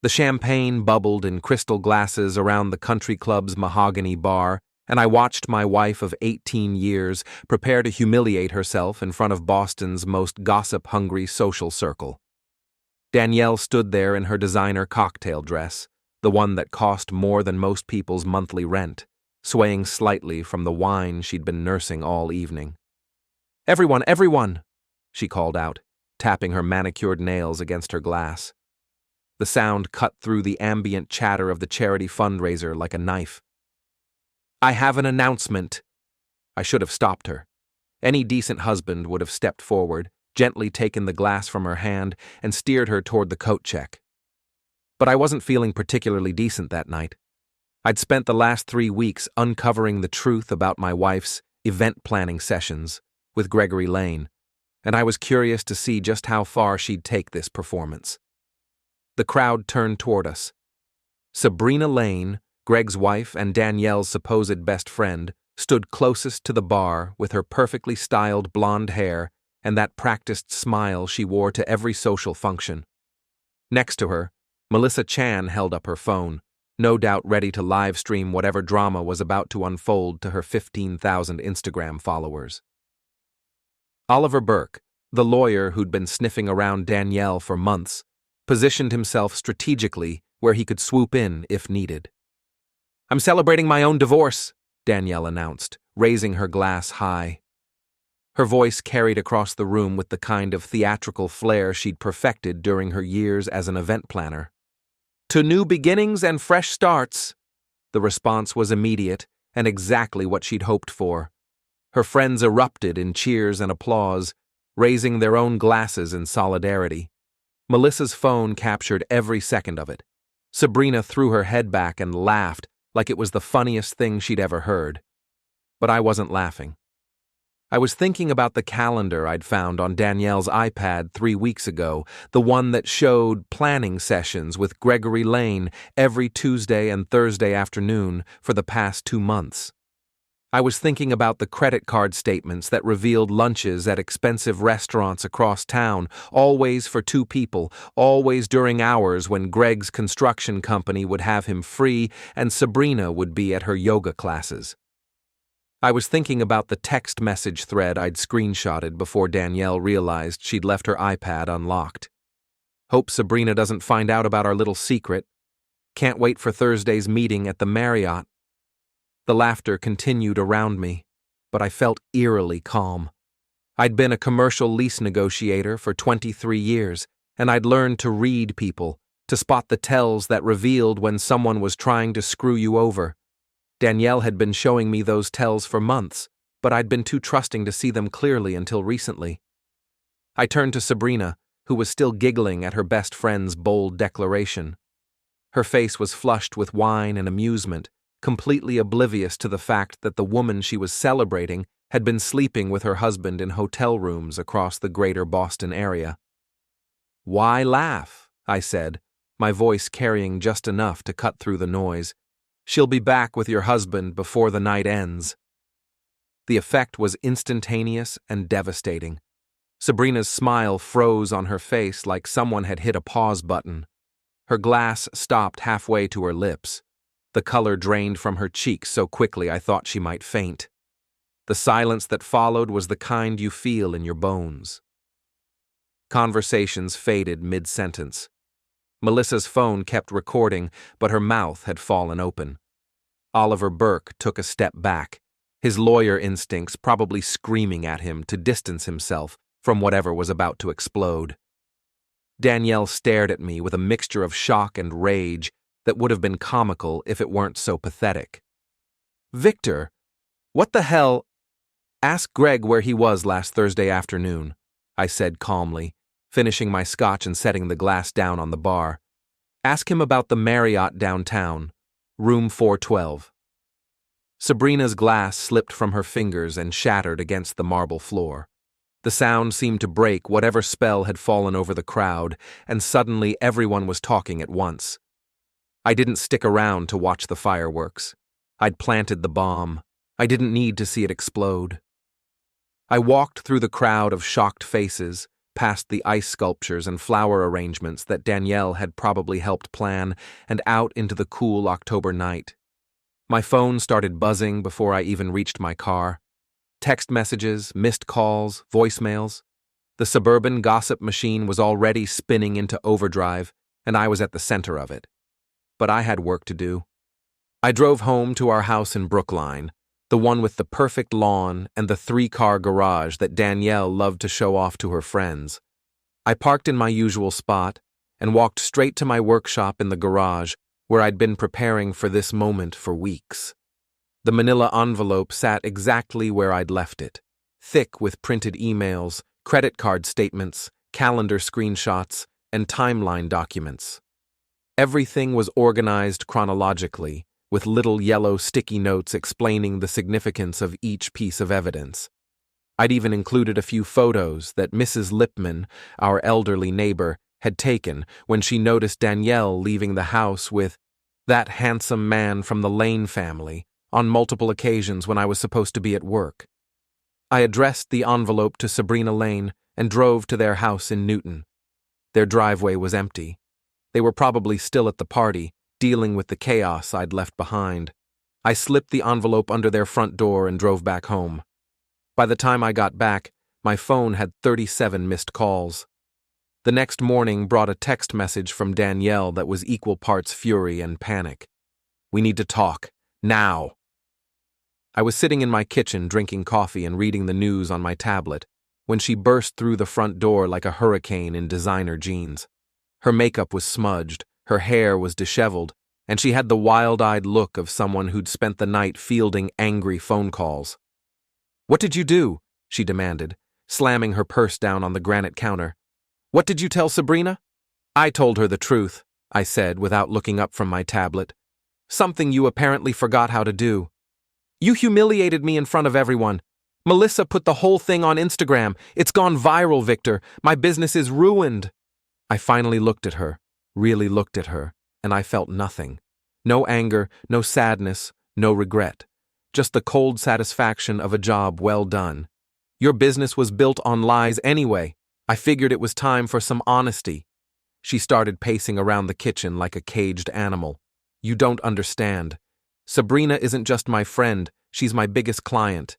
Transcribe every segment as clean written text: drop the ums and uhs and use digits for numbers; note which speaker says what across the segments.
Speaker 1: The champagne bubbled in crystal glasses around the country club's mahogany bar, and I watched my wife of 18 years prepare to humiliate herself in front of Boston's most gossip-hungry social circle. Danielle stood there in her designer cocktail dress, the one that cost more than most people's monthly rent, swaying slightly from the wine she'd been nursing all evening. "Everyone, everyone!" she called out, tapping her manicured nails against her glass. The sound cut through the ambient chatter of the charity fundraiser like a knife. "I have an announcement." I should have stopped her. Any decent husband would have stepped forward, gently taken the glass from her hand, and steered her toward the coat check. But I wasn't feeling particularly decent that night. I'd spent the last 3 weeks uncovering the truth about my wife's event planning sessions with Gregory Lane, and I was curious to see just how far she'd take this performance. The crowd turned toward us. Sabrina Lane, Greg's wife and Danielle's supposed best friend, stood closest to the bar with her perfectly styled blonde hair and that practiced smile she wore to every social function. Next to her, Melissa Chan held up her phone, no doubt ready to live stream whatever drama was about to unfold to her 15,000 Instagram followers. Oliver Burke, the lawyer who'd been sniffing around Danielle for months, positioned himself strategically where he could swoop in if needed. "I'm celebrating my own divorce," Danielle announced, raising her glass high. Her voice carried across the room with the kind of theatrical flair she'd perfected during her years as an event planner. "To new beginnings and fresh starts." The response was immediate and exactly what she'd hoped for. Her friends erupted in cheers and applause, raising their own glasses in solidarity. Melissa's phone captured every second of it. Sabrina threw her head back and laughed like it was the funniest thing she'd ever heard. But I wasn't laughing. I was thinking about the calendar I'd found on Danielle's iPad 3 weeks ago, the one that showed planning sessions with Gregory Lane every Tuesday and Thursday afternoon for the past 2 months. I was thinking about the credit card statements that revealed lunches at expensive restaurants across town, always for 2 people, always during hours when Greg's construction company would have him free and Sabrina would be at her yoga classes. I was thinking about the text message thread I'd screenshotted before Danielle realized she'd left her iPad unlocked. "Hope Sabrina doesn't find out about our little secret. Can't wait for Thursday's meeting at the Marriott." The laughter continued around me, but I felt eerily calm. I'd been a commercial lease negotiator for 23 years, and I'd learned to read people, to spot the tells that revealed when someone was trying to screw you over. Danielle had been showing me those tells for months, but I'd been too trusting to see them clearly until recently. I turned to Sabrina, who was still giggling at her best friend's bold declaration. Her face was flushed with wine and amusement, completely oblivious to the fact that the woman she was celebrating had been sleeping with her husband in hotel rooms across the greater Boston area. "Why laugh?" I said, my voice carrying just enough to cut through the noise. "She'll be back with your husband before the night ends." The effect was instantaneous and devastating. Sabrina's smile froze on her face like someone had hit a pause button. Her glass stopped halfway to her lips. The color drained from her cheeks so quickly I thought she might faint. The silence that followed was the kind you feel in your bones. Conversations faded mid-sentence. Melissa's phone kept recording, but her mouth had fallen open. Oliver Burke took a step back, his lawyer instincts probably screaming at him to distance himself from whatever was about to explode. Danielle stared at me with a mixture of shock and rage that would have been comical if it weren't so pathetic. "Victor, what the hell?" "Ask Greg where he was last Thursday afternoon," I said calmly, finishing my scotch and setting the glass down on the bar. "Ask him about the Marriott downtown, room 412. Sabrina's glass slipped from her fingers and shattered against the marble floor. The sound seemed to break whatever spell had fallen over the crowd, and suddenly everyone was talking at once. I didn't stick around to watch the fireworks. I'd planted the bomb. I didn't need to see it explode. I walked through the crowd of shocked faces, past the ice sculptures and flower arrangements that Danielle had probably helped plan, and out into the cool October night. My phone started buzzing before I even reached my car. Text messages, missed calls, voicemails. The suburban gossip machine was already spinning into overdrive, and I was at the center of it. But I had work to do. I drove home to our house in Brookline, the one with the perfect lawn and the 3-car garage that Danielle loved to show off to her friends. I parked in my usual spot and walked straight to my workshop in the garage, where I'd been preparing for this moment for weeks. The manila envelope sat exactly where I'd left it, thick with printed emails, credit card statements, calendar screenshots, and timeline documents. Everything was organized chronologically, with little yellow sticky notes explaining the significance of each piece of evidence. I'd even included a few photos that Mrs. Lipman, our elderly neighbor, had taken when she noticed Danielle leaving the house with that handsome man from the Lane family on multiple occasions when I was supposed to be at work. I addressed the envelope to Sabrina Lane and drove to their house in Newton. Their driveway was empty. They were probably still at the party, dealing with the chaos I'd left behind. I slipped the envelope under their front door and drove back home. By the time I got back, my phone had 37 missed calls. The next morning brought a text message from Danielle that was equal parts fury and panic. "We need to talk. Now." I was sitting in my kitchen drinking coffee and reading the news on my tablet when she burst through the front door like a hurricane in designer jeans. Her makeup was smudged, her hair was disheveled, and she had the wild-eyed look of someone who'd spent the night fielding angry phone calls. "What did you do?" she demanded, slamming her purse down on the granite counter. "What did you tell Sabrina?" "I told her the truth," I said without looking up from my tablet. "Something you apparently forgot how to do. You humiliated me in front of everyone. Melissa put the whole thing on Instagram. It's gone viral, Victor. My business is ruined." I finally looked at her, really looked at her, and I felt nothing. No anger, no sadness, no regret. Just the cold satisfaction of a job well done. "Your business was built on lies anyway. I figured it was time for some honesty." She started pacing around the kitchen like a caged animal. "You don't understand. Sabrina isn't just my friend, she's my biggest client.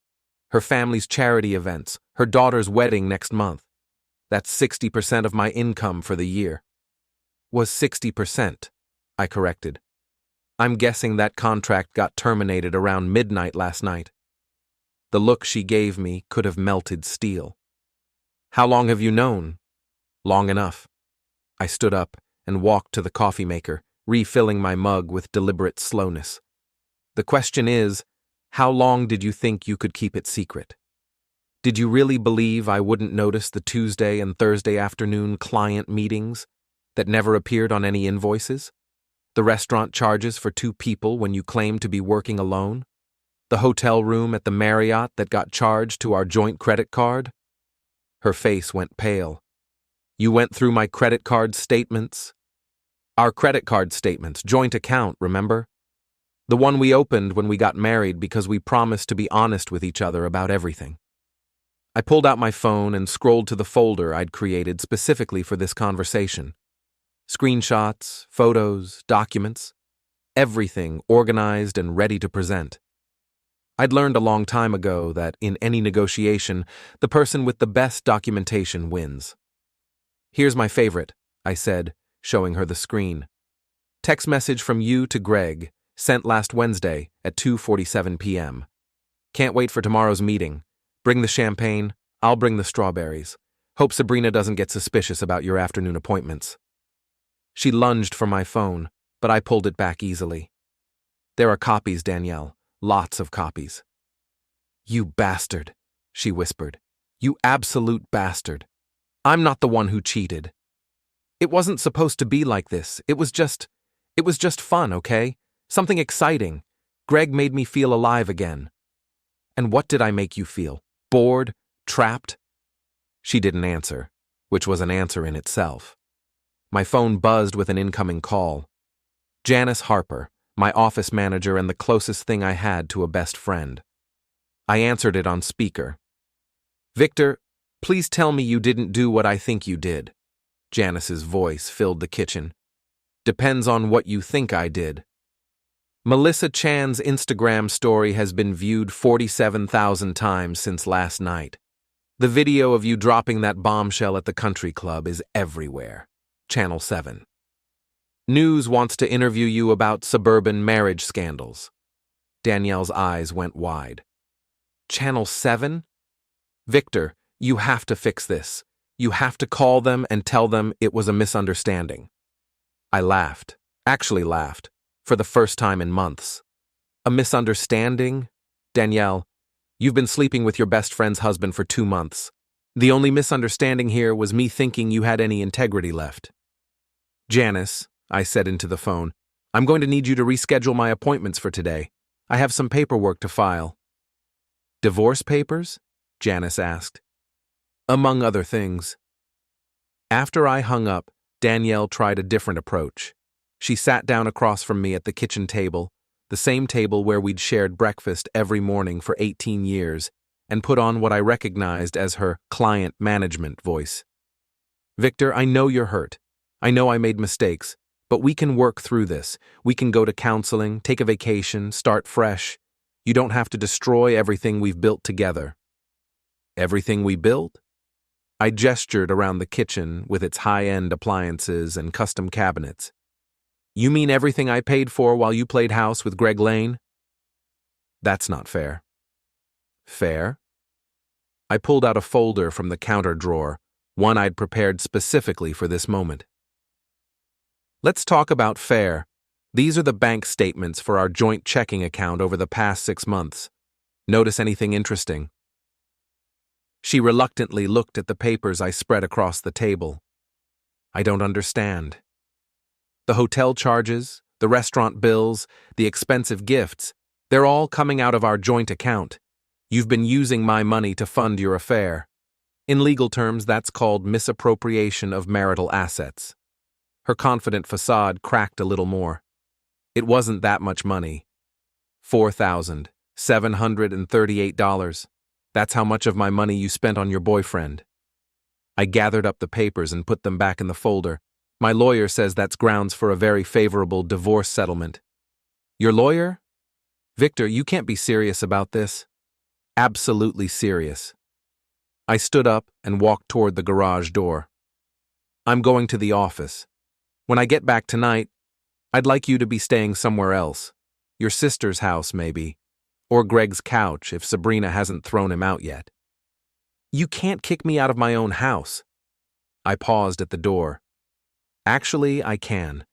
Speaker 1: Her family's charity events, her daughter's wedding next month. That's 60% of my income for the year." "Was 60%, I corrected. "I'm guessing that contract got terminated around midnight last night." The look she gave me could have melted steel. "How long have you known?" "Long enough." I stood up and walked to the coffee maker, refilling my mug with deliberate slowness. "The question is, how long did you think you could keep it secret? Did you really believe I wouldn't notice the Tuesday and Thursday afternoon client meetings that never appeared on any invoices? The restaurant charges for 2 people when you claim to be working alone? The hotel room at the Marriott that got charged to our joint credit card?" Her face went pale. "You went through my credit card statements?" "Our credit card statements, joint account, remember? The one we opened when we got married because we promised to be honest with each other about everything." I pulled out my phone and scrolled to the folder I'd created specifically for this conversation. Screenshots, photos, documents, everything organized and ready to present. I'd learned a long time ago that in any negotiation, the person with the best documentation wins. "Here's my favorite," I said, showing her the screen. "Text message from you to Greg, sent last Wednesday at 2:47 p.m. Can't wait for tomorrow's meeting. Bring the champagne, I'll bring the strawberries. Hope Sabrina doesn't get suspicious about your afternoon appointments." She lunged for my phone, but I pulled it back easily. "There are copies, Danielle. Lots of copies." "You bastard," she whispered. "You absolute bastard. I'm not the one who cheated. It wasn't supposed to be like this. It was just fun, okay? Something exciting. Greg made me feel alive again." "And what did I make you feel? Bored? Trapped?" She didn't answer, which was an answer in itself. My phone buzzed with an incoming call. Janice Harper, my office manager and the closest thing I had to a best friend. I answered it on speaker. "Victor, Please tell me you didn't do what I think you did. Janice's voice filled the kitchen. Depends on what you think I did. Melissa Chan's Instagram story has been viewed 47,000 times since last night. The video of you dropping that bombshell at the country club is everywhere. Channel 7. News wants to interview you about suburban marriage scandals. Danielle's eyes went wide. Channel 7? Victor, you have to fix this. You have to call them and tell them it was a misunderstanding. I laughed. Actually laughed. For the first time in months. A misunderstanding? Danielle, you've been sleeping with your best friend's husband for 2 months. The only misunderstanding here was me thinking you had any integrity left. Janice, I said into the phone, I'm going to need you to reschedule my appointments for today. I have some paperwork to file. Divorce papers? Janice asked. Among other things. After I hung up, Danielle tried a different approach. She sat down across from me at the kitchen table, the same table where we'd shared breakfast every morning for 18 years, and put on what I recognized as her client management voice. Victor, I know you're hurt. I know I made mistakes, but we can work through this. We can go to counseling, take a vacation, start fresh. You don't have to destroy everything we've built together. Everything we built? I gestured around the kitchen with its high-end appliances and custom cabinets. You mean everything I paid for while you played house with Greg Lane? That's not fair. Fair? I pulled out a folder from the counter drawer, one I'd prepared specifically for this moment. Let's talk about fair. These are the bank statements for our joint checking account over the past 6 months. Notice anything interesting? She reluctantly looked at the papers I spread across the table. I don't understand. The hotel charges, the restaurant bills, the expensive gifts, they're all coming out of our joint account. You've been using my money to fund your affair. In legal terms, that's called misappropriation of marital assets. Her confident facade cracked a little more. It wasn't that much money. $4,738. That's how much of my money you spent on your boyfriend. I gathered up the papers and put them back in the folder. My lawyer says that's grounds for a very favorable divorce settlement. Your lawyer? Victor, you can't be serious about this. Absolutely serious. I stood up and walked toward the garage door. I'm going to the office. When I get back tonight, I'd like you to be staying somewhere else. Your sister's house, maybe. Or Greg's couch if Sabrina hasn't thrown him out yet. You can't kick me out of my own house. I paused at the door. Actually, I can.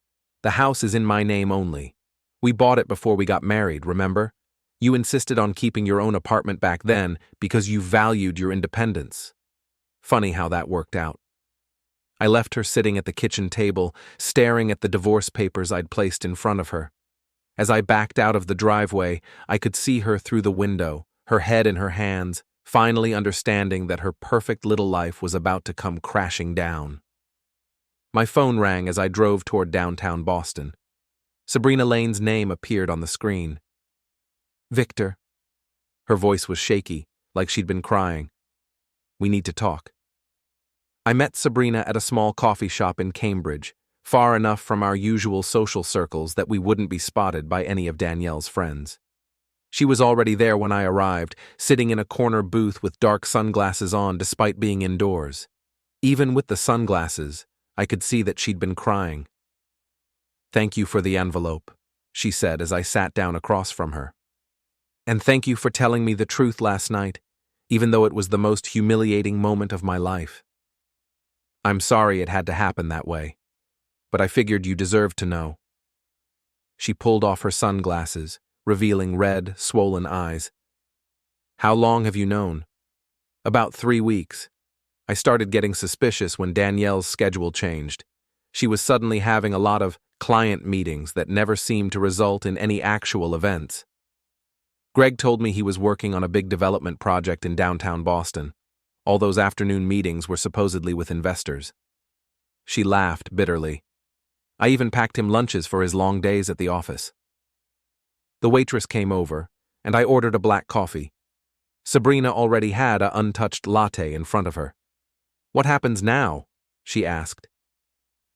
Speaker 1: The house is in my name only. We bought it before we got married, remember? You insisted on keeping your own apartment back then because you valued your independence. Funny how that worked out. I left her sitting at the kitchen table, staring at the divorce papers I'd placed in front of her. As I backed out of the driveway, I could see her through the window, her head in her hands, finally understanding that her perfect little life was about to come crashing down. My phone rang as I drove toward downtown Boston. Sabrina Lane's name appeared on the screen. Victor. Her voice was shaky, like she'd been crying. We need to talk. I met Sabrina at a small coffee shop in Cambridge, far enough from our usual social circles that we wouldn't be spotted by any of Danielle's friends. She was already there when I arrived, sitting in a corner booth with dark sunglasses on despite being indoors. Even with the sunglasses, I could see that she'd been crying. Thank you for the envelope, she said as I sat down across from her. And thank you for telling me the truth last night, even though it was the most humiliating moment of my life. I'm sorry it had to happen that way, but I figured you deserved to know. She pulled off her sunglasses, revealing red, swollen eyes. How long have you known? About 3 weeks. I started getting suspicious when Danielle's schedule changed. She was suddenly having a lot of client meetings that never seemed to result in any actual events. Greg told me he was working on a big development project in downtown Boston. All those afternoon meetings were supposedly with investors. She laughed bitterly. I even packed him lunches for his long days at the office. The waitress came over, and I ordered a black coffee. Sabrina already had an untouched latte in front of her. What happens now? She asked.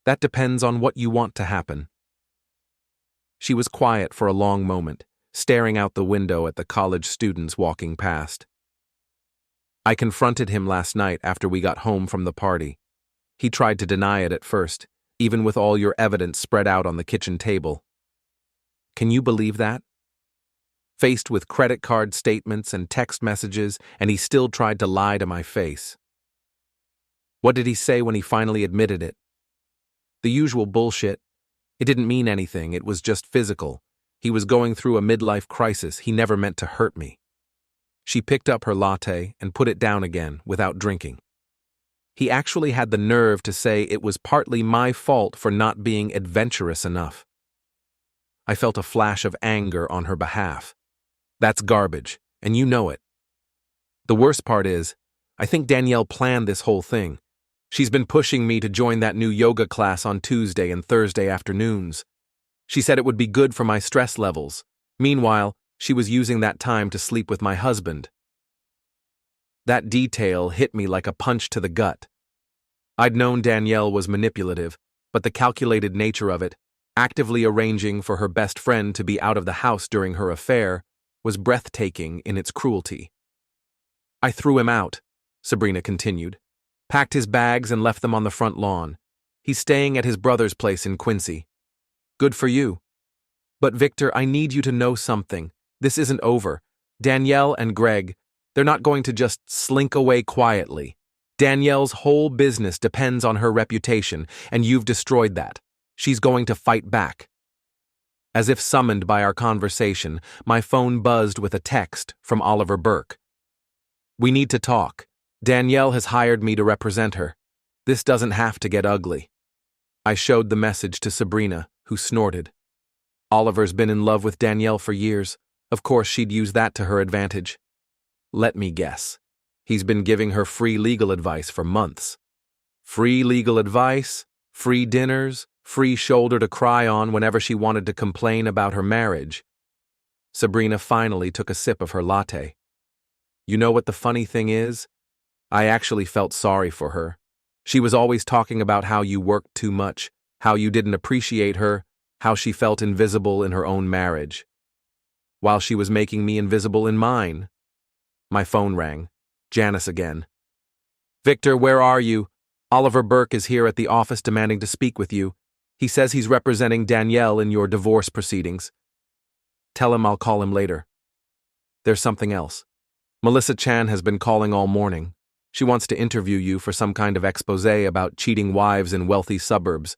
Speaker 1: That depends on what you want to happen. She was quiet for a long moment, staring out the window at the college students walking past. I confronted him last night after we got home from the party. He tried to deny it at first, even with all your evidence spread out on the kitchen table. Can you believe that? Faced with credit card statements and text messages, and he still tried to lie to my face. What did he say when he finally admitted it? The usual bullshit. It didn't mean anything, it was just physical. He was going through a midlife crisis, he never meant to hurt me. She picked up her latte and put it down again without drinking. He actually had the nerve to say it was partly my fault for not being adventurous enough. I felt a flash of anger on her behalf. That's garbage, and you know it. The worst part is, I think Danielle planned this whole thing. She's been pushing me to join that new yoga class on Tuesday and Thursday afternoons. She said it would be good for my stress levels. Meanwhile, she was using that time to sleep with my husband. That detail hit me like a punch to the gut. I'd known Danielle was manipulative, but the calculated nature of it, actively arranging for her best friend to be out of the house during her affair, was breathtaking in its cruelty. I threw him out, Sabrina continued, packed his bags and left them on the front lawn. He's staying at his brother's place in Quincy. Good for you. But Victor, I need you to know something. This isn't over. Danielle and Greg, they're not going to just slink away quietly. Danielle's whole business depends on her reputation, and you've destroyed that. She's going to fight back. As if summoned by our conversation, my phone buzzed with a text from Oliver Burke. We need to talk. Danielle has hired me to represent her. This doesn't have to get ugly. I showed the message to Sabrina, who snorted. Oliver's been in love with Danielle for years. Of course she'd use that to her advantage. Let me guess. He's been giving her free legal advice for months. Free legal advice, free dinners, free shoulder to cry on whenever she wanted to complain about her marriage. Sabrina finally took a sip of her latte. You know what the funny thing is? I actually felt sorry for her. She was always talking about how you worked too much, how you didn't appreciate her, how she felt invisible in her own marriage. While she was making me invisible in mine. My phone rang. Janice again. Victor, where are you? Oliver Burke is here at the office demanding to speak with you. He says he's representing Danielle in your divorce proceedings. Tell him I'll call him later. There's something else. Melissa Chan has been calling all morning. She wants to interview you for some kind of exposé about cheating wives in wealthy suburbs.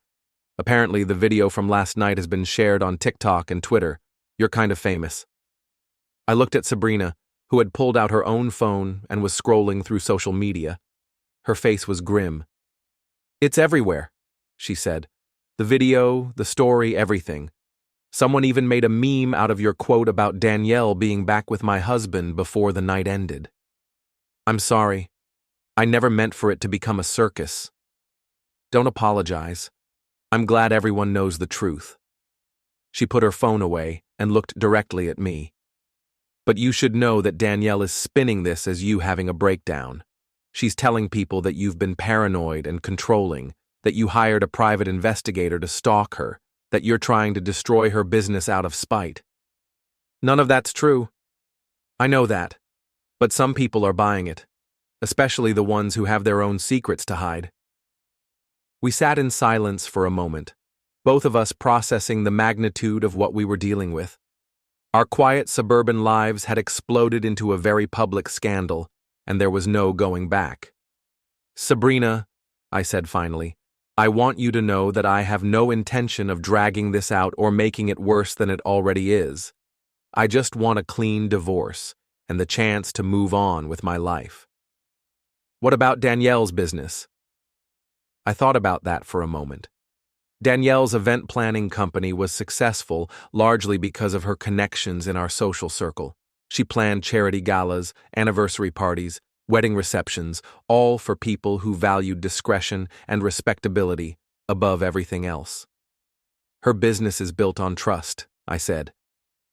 Speaker 1: Apparently, the video from last night has been shared on TikTok and Twitter. You're kind of famous. I looked at Sabrina, who had pulled out her own phone and was scrolling through social media. Her face was grim. It's everywhere, she said. The video, the story, everything. Someone even made a meme out of your quote about Danielle being back with my husband before the night ended. I'm sorry. I never meant for it to become a circus. Don't apologize. I'm glad everyone knows the truth. She put her phone away and looked directly at me. But you should know that Danielle is spinning this as you having a breakdown. She's telling people that you've been paranoid and controlling, that you hired a private investigator to stalk her, that you're trying to destroy her business out of spite. None of that's true. I know that, but some people are buying it, especially the ones who have their own secrets to hide. We sat in silence for a moment, both of us processing the magnitude of what we were dealing with. Our quiet suburban lives had exploded into a very public scandal, and there was no going back. Sabrina, I said finally, I want you to know that I have no intention of dragging this out or making it worse than it already is. I just want a clean divorce and the chance to move on with my life. What about Danielle's business? I thought about that for a moment. Danielle's event planning company was successful largely because of her connections in our social circle. She planned charity galas, anniversary parties, wedding receptions, all for people who valued discretion and respectability above everything else. Her business is built on trust, I said.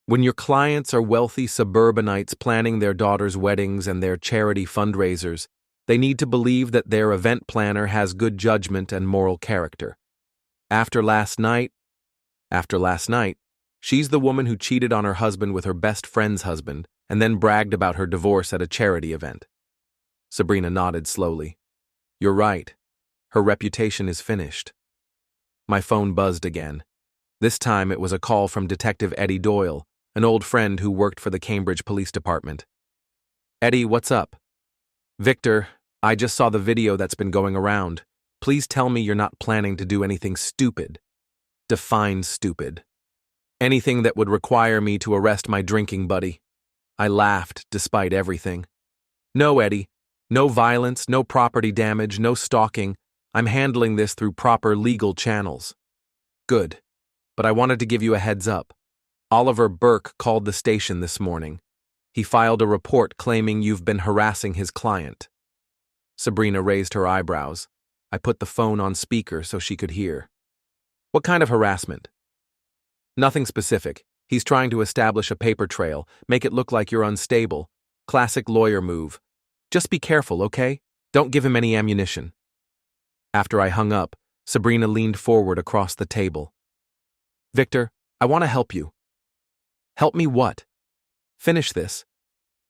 Speaker 1: When your clients are wealthy suburbanites planning their daughters' weddings and their charity fundraisers, They need to believe that their event planner has good judgment and moral character. After last night, she's the woman who cheated on her husband with her best friend's husband and then bragged about her divorce at a charity event. Sabrina nodded slowly. You're right. Her reputation is finished. My phone buzzed again. This time it was a call from Detective Eddie Doyle, an old friend who worked for the Cambridge Police Department. Eddie, what's up? Victor, I just saw the video that's been going around. Please tell me you're not planning to do anything stupid. Define stupid. Anything that would require me to arrest my drinking buddy. I laughed, despite everything. No, Eddie. No violence, no property damage, no stalking. I'm handling this through proper legal channels. Good. But I wanted to give you a heads up. Oliver Burke called the station this morning. He filed a report claiming you've been harassing his client. Sabrina raised her eyebrows. I put the phone on speaker so she could hear. What kind of harassment? Nothing specific. He's trying to establish a paper trail, make it look like you're unstable. Classic lawyer move. Just be careful, okay? Don't give him any ammunition. After I hung up, Sabrina leaned forward across the table. Victor, I want to help you. Help me what? Finish this.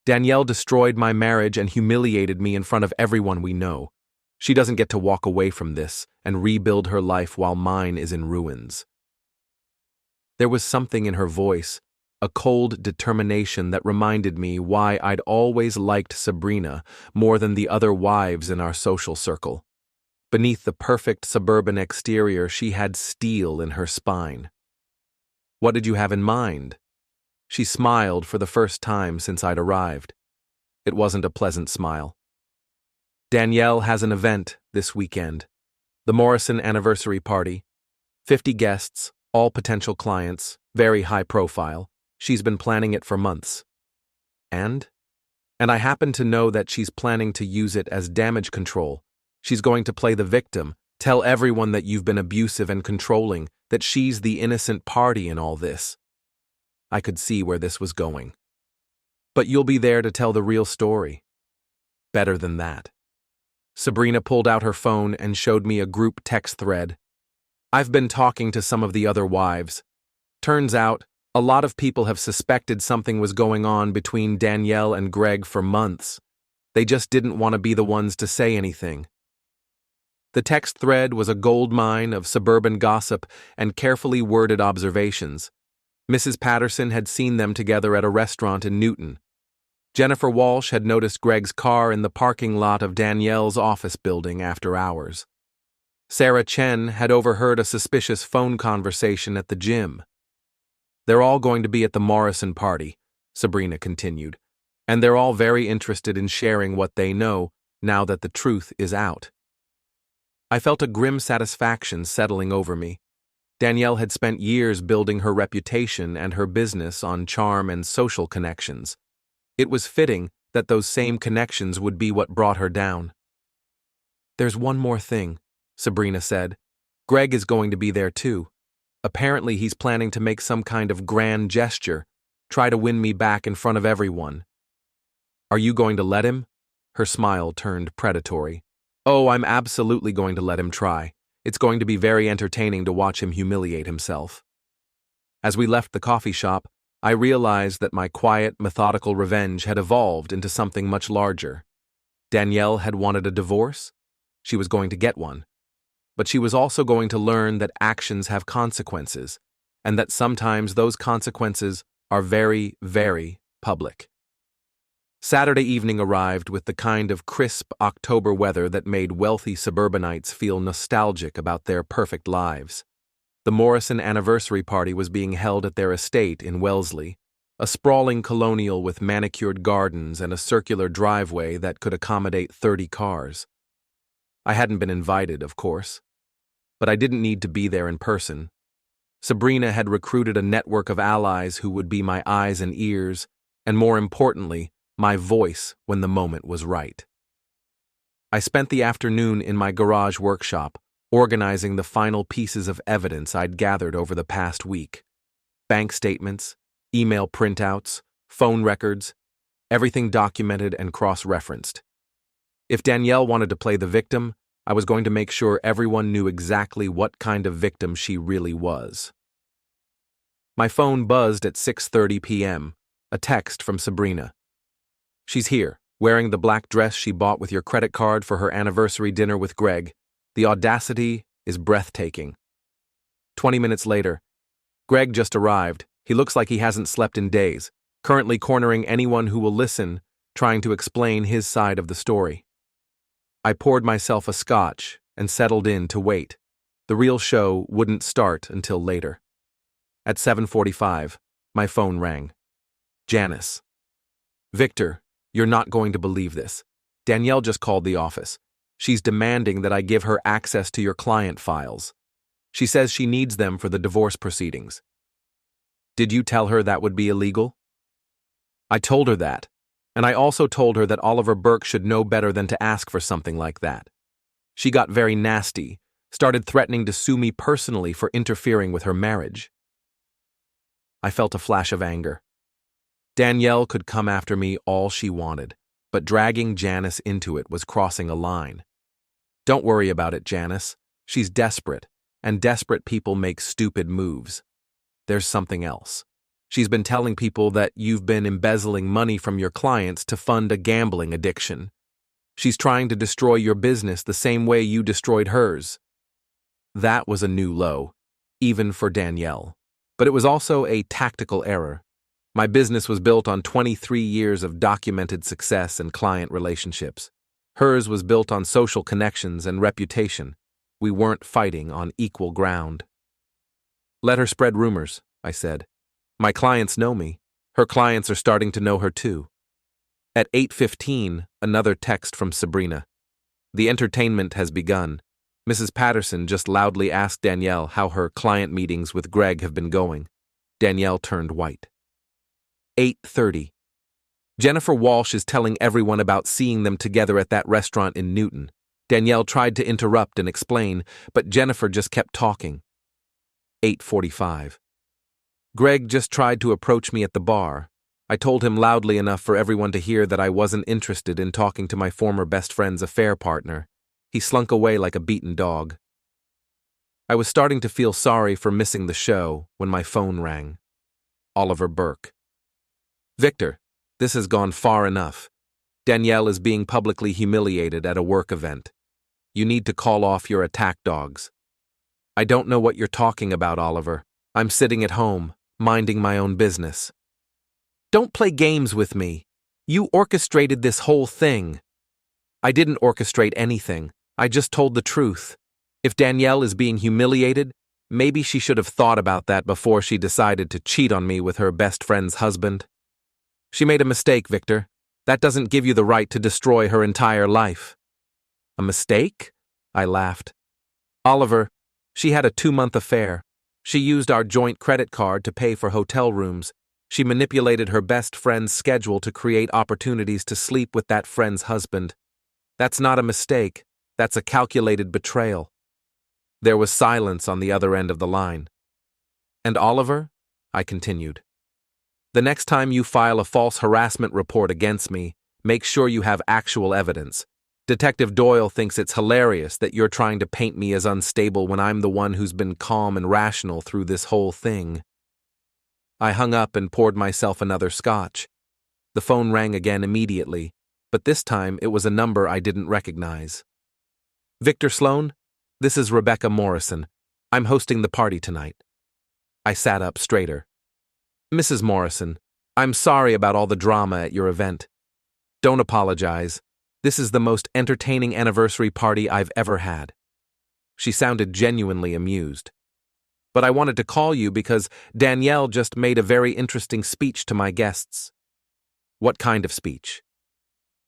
Speaker 1: Danielle destroyed my marriage and humiliated me in front of everyone we know. She doesn't get to walk away from this and rebuild her life while mine is in ruins. There was something in her voice, a cold determination that reminded me why I'd always liked Sabrina more than the other wives in our social circle. Beneath the perfect suburban exterior, she had steel in her spine. What did you have in mind? She smiled for the first time since I'd arrived. It wasn't a pleasant smile. Danielle has an event this weekend. The Morrison anniversary party. 50 guests, all potential clients, very high profile. She's been planning it for months. And I happen to know that she's planning to use it as damage control. She's going to play the victim, tell everyone that you've been abusive and controlling, that she's the innocent party in all this. I could see where this was going. But you'll be there to tell the real story. Better than that. Sabrina pulled out her phone and showed me a group text thread. I've been talking to some of the other wives. Turns out, a lot of people have suspected something was going on between Danielle and Greg for months. They just didn't want to be the ones to say anything. The text thread was a goldmine of suburban gossip and carefully worded observations. Mrs. Patterson had seen them together at a restaurant in Newton. Jennifer Walsh had noticed Greg's car in the parking lot of Danielle's office building after hours. Sarah Chen had overheard a suspicious phone conversation at the gym. They're all going to be at the Morrison party, Sabrina continued, and they're all very interested in sharing what they know now that the truth is out. I felt a grim satisfaction settling over me. Danielle had spent years building her reputation and her business on charm and social connections. It was fitting that those same connections would be what brought her down. There's one more thing, Sabrina said. Greg is going to be there too. Apparently he's planning to make some kind of grand gesture, try to win me back in front of everyone. Are you going to let him? Her smile turned predatory. Oh, I'm absolutely going to let him try. It's going to be very entertaining to watch him humiliate himself. As we left the coffee shop, I realized that my quiet, methodical revenge had evolved into something much larger. Danielle had wanted a divorce. She was going to get one. But she was also going to learn that actions have consequences, and that sometimes those consequences are very, very public. Saturday evening arrived with the kind of crisp October weather that made wealthy suburbanites feel nostalgic about their perfect lives. The Morrison anniversary party was being held at their estate in Wellesley, a sprawling colonial with manicured gardens and a circular driveway that could accommodate 30 cars. I hadn't been invited, of course, but I didn't need to be there in person. Sabrina had recruited a network of allies who would be my eyes and ears, and more importantly, my voice when the moment was right. I spent the afternoon in my garage workshop, organizing the final pieces of evidence I'd gathered over the past week. Bank statements, email printouts, phone records, everything documented and cross-referenced. If Danielle wanted to play the victim, I was going to make sure everyone knew exactly what kind of victim she really was. My phone buzzed at 6:30 p.m., a text from Sabrina. She's here, wearing the black dress she bought with your credit card for her anniversary dinner with Greg. The audacity is breathtaking. 20 minutes later, Greg just arrived. He looks like he hasn't slept in days, currently cornering anyone who will listen, trying to explain his side of the story. I poured myself a scotch and settled in to wait. The real show wouldn't start until later. At 7:45, my phone rang. Janice. Victor, you're not going to believe this. Danielle just called the office. She's demanding that I give her access to your client files. She says she needs them for the divorce proceedings. Did you tell her that would be illegal? I told her that, and I also told her that Oliver Burke should know better than to ask for something like that. She got very nasty, started threatening to sue me personally for interfering with her marriage. I felt a flash of anger. Danielle could come after me all she wanted, but dragging Janice into it was crossing a line. Don't worry about it, Janice. She's desperate, and desperate people make stupid moves. There's something else. She's been telling people that you've been embezzling money from your clients to fund a gambling addiction. She's trying to destroy your business the same way you destroyed hers. That was a new low, even for Danielle. But it was also a tactical error. My business was built on 23 years of documented success and client relationships. Hers was built on social connections and reputation. We weren't fighting on equal ground. Let her spread rumors, I said. My clients know me. Her clients are starting to know her too. At 8:15, another text from Sabrina. The entertainment has begun. Mrs. Patterson just loudly asked Danielle how her client meetings with Greg have been going. Danielle turned white. 8:30. Jennifer Walsh is telling everyone about seeing them together at that restaurant in Newton. Danielle tried to interrupt and explain, but Jennifer just kept talking. 8:45. Greg just tried to approach me at the bar. I told him loudly enough for everyone to hear that I wasn't interested in talking to my former best friend's affair partner. He slunk away like a beaten dog. I was starting to feel sorry for missing the show when my phone rang. Oliver Burke. Victor, this has gone far enough. Danielle is being publicly humiliated at a work event. You need to call off your attack dogs. I don't know what you're talking about, Oliver. I'm sitting at home, minding my own business. Don't play games with me. You orchestrated this whole thing. I didn't orchestrate anything. I just told the truth. If Danielle is being humiliated, maybe she should have thought about that before she decided to cheat on me with her best friend's husband. She made a mistake, Victor. That doesn't give you the right to destroy her entire life. A mistake? I laughed. Oliver, she had a 2-month affair. She used our joint credit card to pay for hotel rooms. She manipulated her best friend's schedule to create opportunities to sleep with that friend's husband. That's not a mistake. That's a calculated betrayal. There was silence on the other end of the line. And Oliver, I continued, the next time you file a false harassment report against me, make sure you have actual evidence. Detective Doyle thinks it's hilarious that you're trying to paint me as unstable when I'm the one who's been calm and rational through this whole thing. I hung up and poured myself another scotch. The phone rang again immediately, but this time it was a number I didn't recognize. Victor Sloan, this is Rebecca Morrison. I'm hosting the party tonight. I sat up straighter. Mrs. Morrison, I'm sorry about all the drama at your event. Don't apologize. This is the most entertaining anniversary party I've ever had. She sounded genuinely amused. But I wanted to call you because Danielle just made a very interesting speech to my guests. What kind of speech?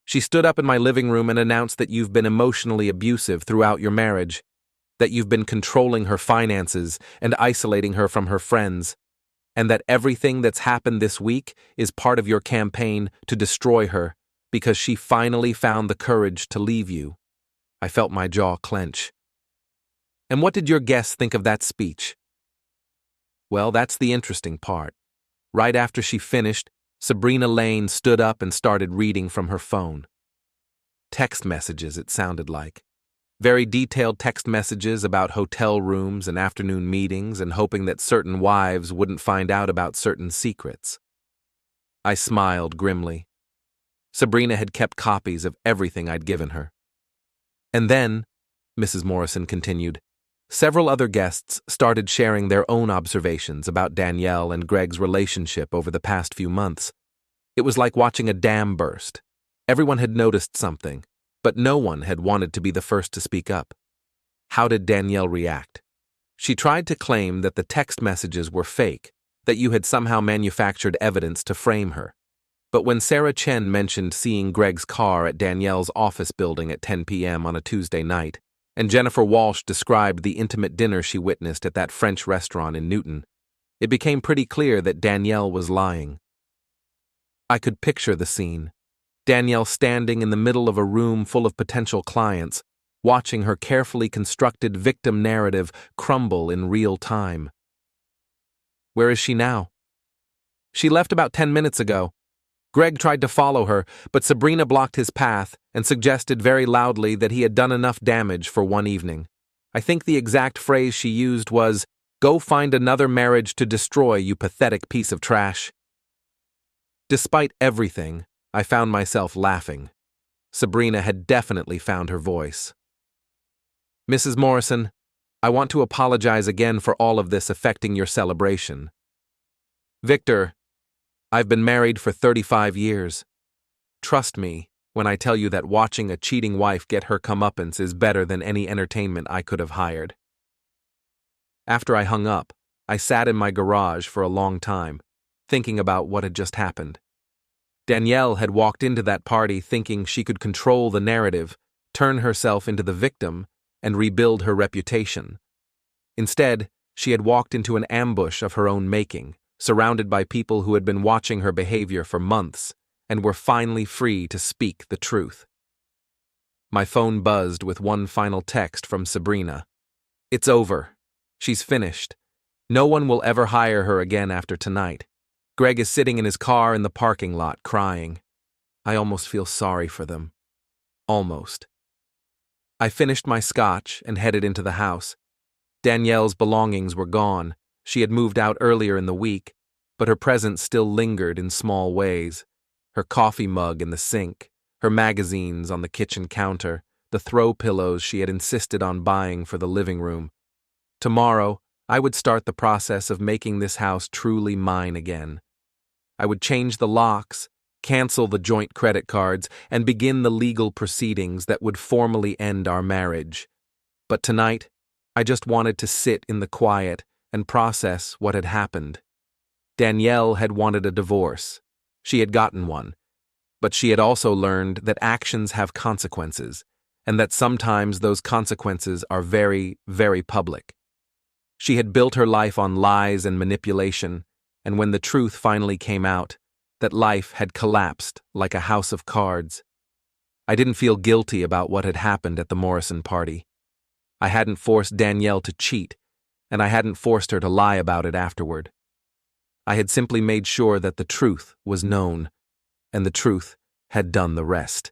Speaker 1: She stood up in my living room and announced that you've been emotionally abusive throughout your marriage, that you've been controlling her finances and isolating her from her friends, and that everything that's happened this week is part of your campaign to destroy her because she finally found the courage to leave you. I felt my jaw clench. And what did your guests think of that speech? Well, that's the interesting part. Right after she finished, Sabrina Lane stood up and started reading from her phone. text messages, it sounded like. Very detailed text messages about hotel rooms and afternoon meetings and hoping that certain wives wouldn't find out about certain secrets. I smiled grimly. Sabrina had kept copies of everything I'd given her. And then, Mrs. Morrison continued, several other guests started sharing their own observations about Danielle and Greg's relationship over the past few months. It was like watching a dam burst. Everyone had noticed something, but no one had wanted to be the first to speak up. How did Danielle react? She tried to claim that the text messages were fake, that you had somehow manufactured evidence to frame her. But when Sarah Chen mentioned seeing Greg's car at Danielle's office building at 10 p.m. on a Tuesday night, and Jennifer Walsh described the intimate dinner she witnessed at that French restaurant in Newton, it became pretty clear that Danielle was lying. I could picture the scene. Danielle standing in the middle of a room full of potential clients, watching her carefully constructed victim narrative crumble in real time. Where is she now? She left about 10 minutes ago. Greg tried to follow her, but Sabrina blocked his path and suggested very loudly that he had done enough damage for one evening. I think the exact phrase she used was, "Go find another marriage to destroy, you pathetic piece of trash." Despite everything, I found myself laughing. Sabrina had definitely found her voice. Mrs. Morrison, I want to apologize again for all of this affecting your celebration. Victor, I've been married for 35 years. Trust me when I tell you that watching a cheating wife get her comeuppance is better than any entertainment I could have hired. After I hung up, I sat in my garage for a long time, thinking about what had just happened. Danielle had walked into that party thinking she could control the narrative, turn herself into the victim, and rebuild her reputation. Instead, she had walked into an ambush of her own making, surrounded by people who had been watching her behavior for months and were finally free to speak the truth. My phone buzzed with one final text from Sabrina. It's over. She's finished. No one will ever hire her again after tonight. Greg is sitting in his car in the parking lot crying. I almost feel sorry for them. Almost. I finished my scotch and headed into the house. Danielle's belongings were gone. She had moved out earlier in the week, but her presence still lingered in small ways. Her coffee mug in the sink, her magazines on the kitchen counter, the throw pillows she had insisted on buying for the living room. Tomorrow, I would start the process of making this house truly mine again. I would change the locks, cancel the joint credit cards, and begin the legal proceedings that would formally end our marriage. But tonight, I just wanted to sit in the quiet and process what had happened. Danielle had wanted a divorce. She had gotten one. But she had also learned that actions have consequences, and that sometimes those consequences are very, very public. She had built her life on lies and manipulation, and when the truth finally came out, that life had collapsed like a house of cards. I didn't feel guilty about what had happened at the Morrison party. I hadn't forced Danielle to cheat, and I hadn't forced her to lie about it afterward. I had simply made sure that the truth was known, and the truth had done the rest.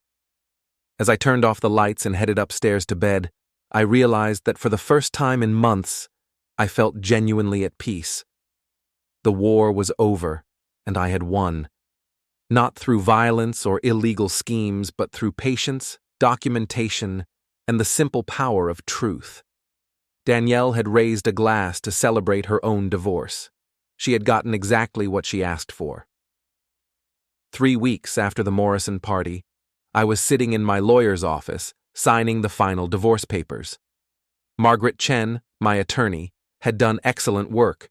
Speaker 1: As I turned off the lights and headed upstairs to bed, I realized that for the first time in months, I felt genuinely at peace. The war was over, and I had won. Not through violence or illegal schemes, but through patience, documentation, and the simple power of truth. Danielle had raised a glass to celebrate her own divorce. She had gotten exactly what she asked for. 3 weeks after the Morrison party, I was sitting in my lawyer's office, signing the final divorce papers. Margaret Chen, my attorney, had done excellent work.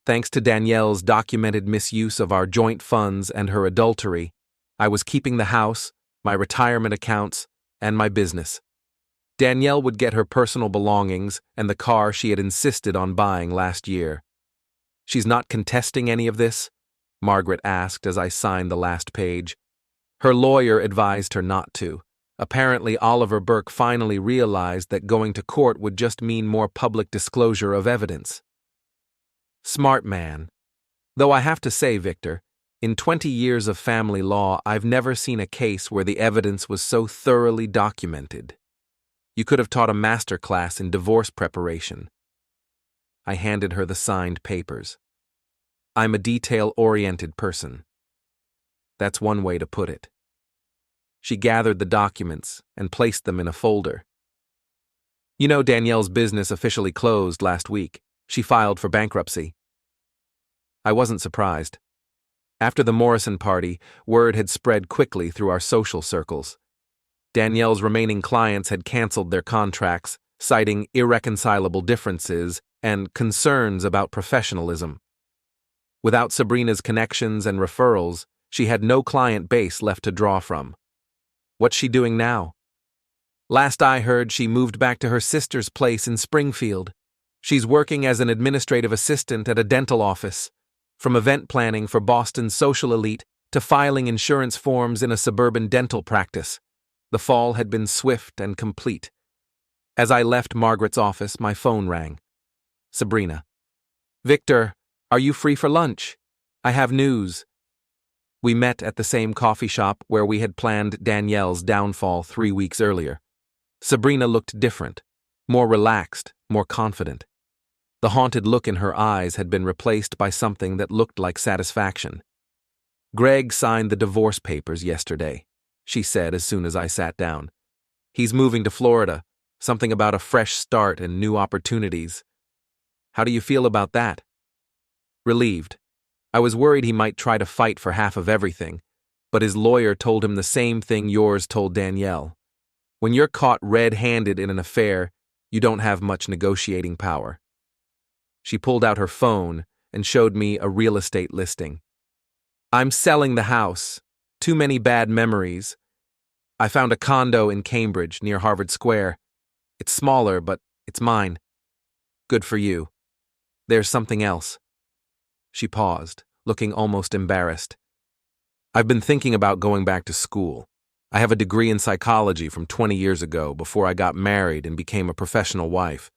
Speaker 1: Thanks to Danielle's documented misuse of our joint funds and her adultery, I was keeping the house, my retirement accounts, and my business. Danielle would get her personal belongings and the car she had insisted on buying last year. She's not contesting any of this? Margaret asked as I signed the last page. Her lawyer advised her not to. Apparently, Oliver Burke finally realized that going to court would just mean more public disclosure of evidence. Smart man. Though I have to say, Victor, In 20 years of family law, I've never seen a case where the evidence was so thoroughly documented. You could have taught a master class in divorce preparation. I handed her the signed papers. I'm a detail-oriented person. That's one way to put it. She gathered the documents and placed them in a folder. You know, Danielle's business officially closed last week. She filed for bankruptcy. I wasn't surprised. After the Morrison party, word had spread quickly through our social circles. Danielle's remaining clients had canceled their contracts, citing irreconcilable differences and concerns about professionalism. Without Sabrina's connections and referrals, she had no client base left to draw from. What's she doing now? Last I heard, she moved back to her sister's place in Springfield. She's working as an administrative assistant at a dental office, from event planning for Boston's social elite to filing insurance forms in a suburban dental practice. The fall had been swift and complete. As I left Margaret's office, my phone rang. Sabrina. Victor, are you free for lunch? I have news. We met at the same coffee shop where we had planned Danielle's downfall 3 weeks earlier. Sabrina looked different, more relaxed, more confident. The haunted look in her eyes had been replaced by something that looked like satisfaction. Greg signed the divorce papers yesterday, she said as soon as I sat down. He's moving to Florida, something about a fresh start and new opportunities. How do you feel about that? Relieved. I was worried he might try to fight for half of everything, but his lawyer told him the same thing yours told Danielle. When you're caught red-handed in an affair, you don't have much negotiating power. She pulled out her phone and showed me a real estate listing. I'm selling the house. Too many bad memories. I found a condo in Cambridge near Harvard Square. It's smaller, but it's mine. Good for you. There's something else. She paused, looking almost embarrassed. I've been thinking about going back to school. I have a degree in psychology from 20 years ago before I got married and became a professional wife.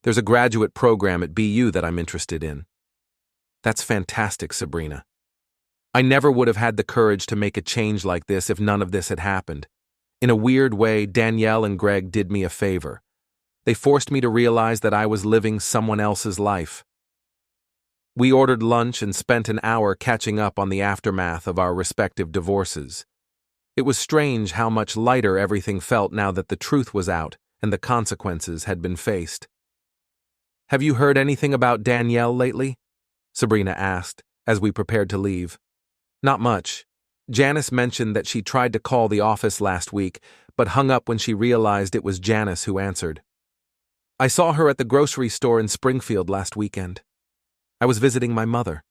Speaker 1: There's a graduate program at BU that I'm interested in. That's fantastic, Sabrina. I never would have had the courage to make a change like this if none of this had happened. In a weird way, Danielle and Greg did me a favor. They forced me to realize that I was living someone else's life. We ordered lunch and spent an hour catching up on the aftermath of our respective divorces. It was strange how much lighter everything felt now that the truth was out and the consequences had been faced. Have you heard anything about Danielle lately? Sabrina asked as we prepared to leave. Not much. Janice mentioned that she tried to call the office last week, but hung up when she realized it was Janice who answered. I saw her at the grocery store in Springfield last weekend. I was visiting my mother.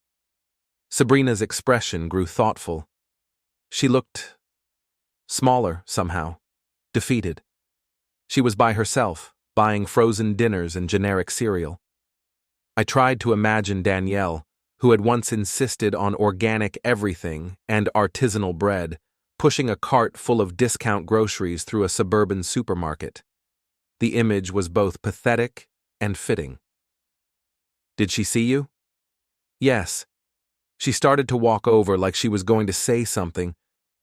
Speaker 1: Sabrina's expression grew thoughtful. She looked smaller somehow, defeated. She was by herself, buying frozen dinners and generic cereal. I tried to imagine Danielle, who had once insisted on organic everything and artisanal bread, pushing a cart full of discount groceries through a suburban supermarket. The image was both pathetic and fitting. Did she see you? Yes. She started to walk over like she was going to say something,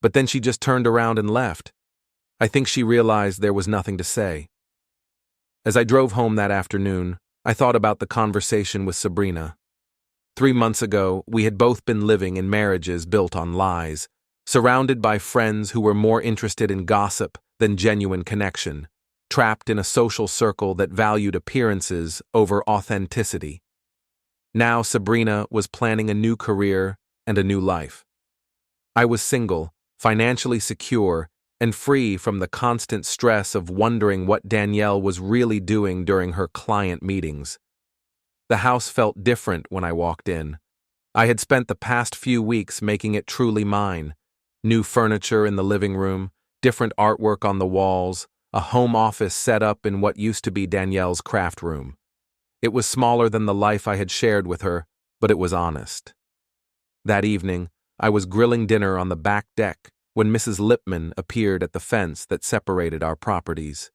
Speaker 1: but then she just turned around and left. I think she realized there was nothing to say. As I drove home that afternoon, I thought about the conversation with Sabrina. 3 months ago, we had both been living in marriages built on lies, surrounded by friends who were more interested in gossip than genuine connection, trapped in a social circle that valued appearances over authenticity. Now Sabrina was planning a new career and a new life. I was single, financially secure, and free from the constant stress of wondering what Danielle was really doing during her client meetings. The house felt different when I walked in. I had spent the past few weeks making it truly mine. New furniture in the living room, different artwork on the walls, a home office set up in what used to be Danielle's craft room. It was smaller than the life I had shared with her, but it was honest. That evening, I was grilling dinner on the back deck when Mrs. Lipman appeared at the fence that separated our properties.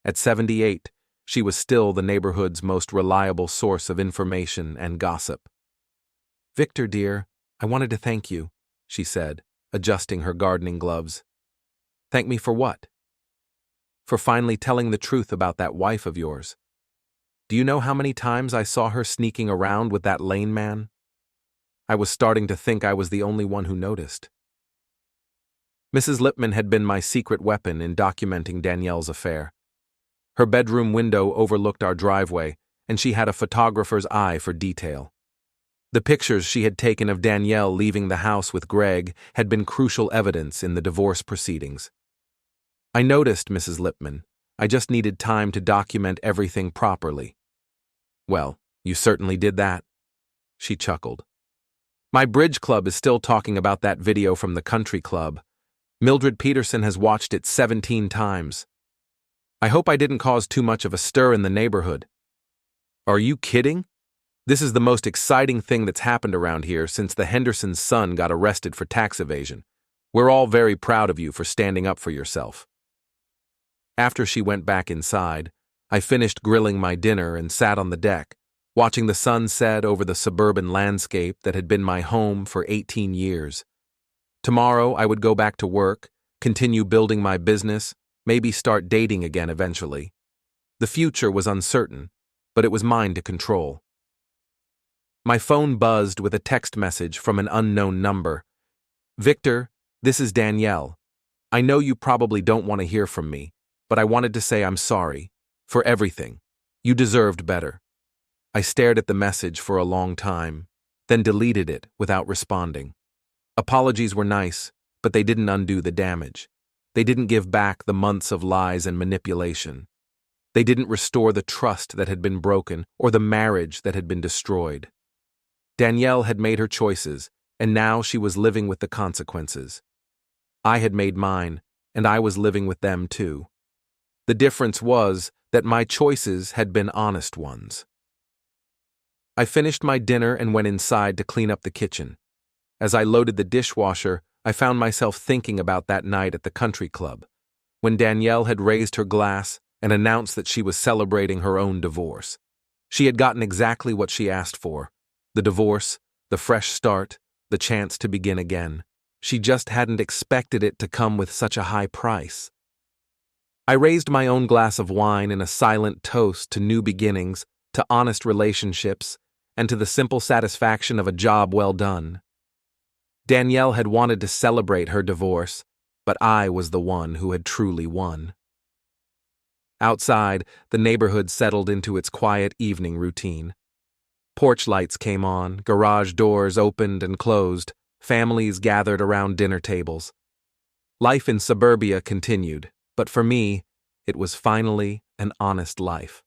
Speaker 1: At 78, she was still the neighborhood's most reliable source of information and gossip. Victor, dear, I wanted to thank you. she said, adjusting her gardening gloves. Thank me for what? For finally telling the truth about that wife of yours. Do you know how many times I saw her sneaking around with that Lane man? I was starting to think I was the only one who noticed. Mrs. Lipman had been my secret weapon in documenting Danielle's affair. Her bedroom window overlooked our driveway, and she had a photographer's eye for detail. The pictures she had taken of Danielle leaving the house with Greg had been crucial evidence in the divorce proceedings. I noticed, Mrs. Lipman. I just needed time to document everything properly. Well, you certainly did that. She chuckled. My bridge club is still talking about that video from the country club. Mildred Peterson has watched it 17 times. I hope I didn't cause too much of a stir in the neighborhood. Are you kidding? This is the most exciting thing that's happened around here since the Henderson's son got arrested for tax evasion. We're all very proud of you for standing up for yourself. After she went back inside, I finished grilling my dinner and sat on the deck, watching the sun set over the suburban landscape that had been my home for 18 years. Tomorrow I would go back to work, continue building my business, maybe start dating again eventually. The future was uncertain, but it was mine to control. My phone buzzed with a text message from an unknown number. Victor, this is Danielle. I know you probably don't want to hear from me, but I wanted to say I'm sorry. For everything. You deserved better. I stared at the message for a long time, then deleted it without responding. Apologies were nice, but they didn't undo the damage. They didn't give back the months of lies and manipulation. They didn't restore the trust that had been broken or the marriage that had been destroyed. Danielle had made her choices, and now she was living with the consequences. I had made mine, and I was living with them too. The difference was that my choices had been honest ones. I finished my dinner and went inside to clean up the kitchen. As I loaded the dishwasher, I found myself thinking about that night at the country club, when Danielle had raised her glass and announced that she was celebrating her own divorce. She had gotten exactly what she asked for: the divorce, the fresh start, the chance to begin again. She just hadn't expected it to come with such a high price. I raised my own glass of wine in a silent toast to new beginnings, to honest relationships, and to the simple satisfaction of a job well done. Danielle had wanted to celebrate her divorce, but I was the one who had truly won. Outside, the neighborhood settled into its quiet evening routine. Porch lights came on, garage doors opened and closed, families gathered around dinner tables. Life in suburbia continued, but for me, it was finally an honest life.